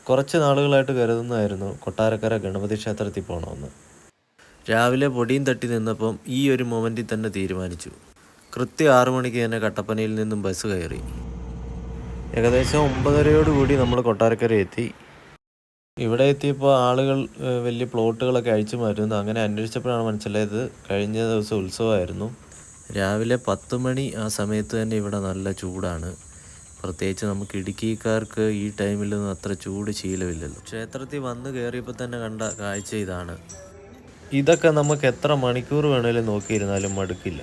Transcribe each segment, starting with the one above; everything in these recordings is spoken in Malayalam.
കുറച്ച് നാളുകളായിട്ട് കരുതുന്നതായിരുന്നു കൊട്ടാരക്കര ഗണപതി ക്ഷേത്രത്തിൽ പോകണമെന്ന്. രാവിലെ പൊടിയും തട്ടി നിന്നപ്പം ഈ ഒരു മൊമെൻറ്റിൽ തന്നെ തീരുമാനിച്ചു. കൃത്യം 6 മണിക്ക് തന്നെ കട്ടപ്പനയിൽ നിന്നും ബസ് കയറി. ഏകദേശം 9:30 നമ്മൾ കൊട്ടാരക്കര എത്തി. ഇവിടെ എത്തിയപ്പോൾ ആളുകൾ വലിയ പ്ലോട്ടുകളൊക്കെ അഴിച്ചു മാറ്റുന്നു. അങ്ങനെ അന്വേഷിച്ചപ്പോഴാണ് മനസ്സിലായത് കഴിഞ്ഞ ദിവസം ഉത്സവമായിരുന്നു. രാവിലെ 10 മണി ആ സമയത്ത് തന്നെ ഇവിടെ നല്ല ചൂടാണ്. പ്രത്യേകിച്ച് നമുക്ക് ഇടുക്കിക്കാർക്ക് ഈ ടൈമിലൊന്നും അത്ര ചൂട് ശീലമില്ലല്ലോ. ക്ഷേത്രത്തിൽ വന്ന് കയറിയപ്പോൾ തന്നെ കണ്ട കാഴ്ച ഇതാണ്. ഇതൊക്കെ നമുക്ക് എത്ര മണിക്കൂർ വേണേലും നോക്കിയിരുന്നാലും മടുക്കില്ല.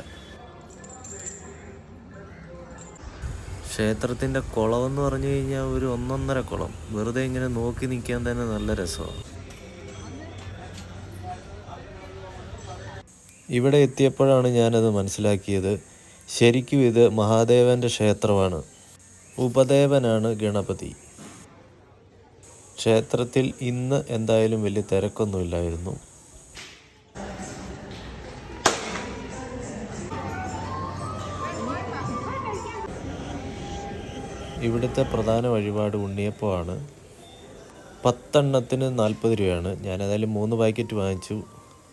ക്ഷേത്രത്തിൻ്റെ കുളമെന്ന് പറഞ്ഞു കഴിഞ്ഞാൽ ഒരു 1.5 കുളം. വെറുതെ ഇങ്ങനെ നോക്കി നിൽക്കാൻ തന്നെ നല്ല രസമാണ്. ഇവിടെ എത്തിയപ്പോഴാണ് ഞാനത് മനസ്സിലാക്കിയത്. ശരിക്കും ഇത് മഹാദേവൻ്റെ ക്ഷേത്രമാണ്. ഉപദേവനാണ് ഗണപതി. ക്ഷേത്രത്തിൽ ഇന്ന് എന്തായാലും വലിയ തിരക്കൊന്നുമില്ലായിരുന്നു. ഇവിടുത്തെ പ്രധാന വഴിപാട് ഉണ്ണിയപ്പമാണ്. 10 എണ്ണത്തിന് 40 രൂപയാണ്. ഞാനേതായാലും 3 പാക്കറ്റ് വാങ്ങിച്ചു.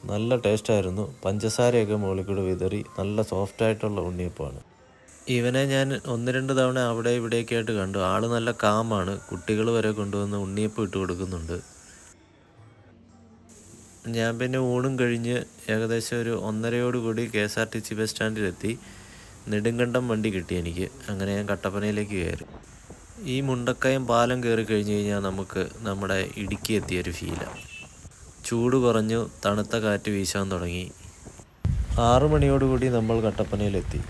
നല്ല ടേസ്റ്റായിരുന്നു. പഞ്ചസാരയൊക്കെ മുകളിൽ കൂടെ വിതറി നല്ല സോഫ്റ്റായിട്ടുള്ള ഉണ്ണിയപ്പമാണ്. ഇവനെ ഞാൻ 1-2 തവണ അവിടെ ഇവിടെയൊക്കെ ആയിട്ട് കണ്ടു. ആൾ നല്ല കാമാണ്. കുട്ടികൾ വരെ കൊണ്ടുവന്ന് ഉണ്ണിയപ്പം ഇട്ട് കൊടുക്കുന്നുണ്ട്. ഞാൻ പിന്നെ ഊണും കഴിഞ്ഞ് ഏകദേശം ഒരു 1:30 KSRTC ബസ് സ്റ്റാൻഡിലെത്തി. നെടുങ്കണ്ടം വണ്ടി കിട്ടി എനിക്ക്. അങ്ങനെ ഞാൻ കട്ടപ്പനയിലേക്ക് കയറി. ഈ മുണ്ടക്കയം പാലം കയറി കഴിഞ്ഞ് കഴിഞ്ഞാൽ നമുക്ക് നമ്മുടെ ഇടുക്കി എത്തിയൊരു ഫീലാണ്. ചൂട് കുറഞ്ഞു, തണുത്ത കാറ്റ് വീശാൻ തുടങ്ങി. 6 മണിയോടുകൂടി നമ്മൾ കട്ടപ്പനയിലെത്തി.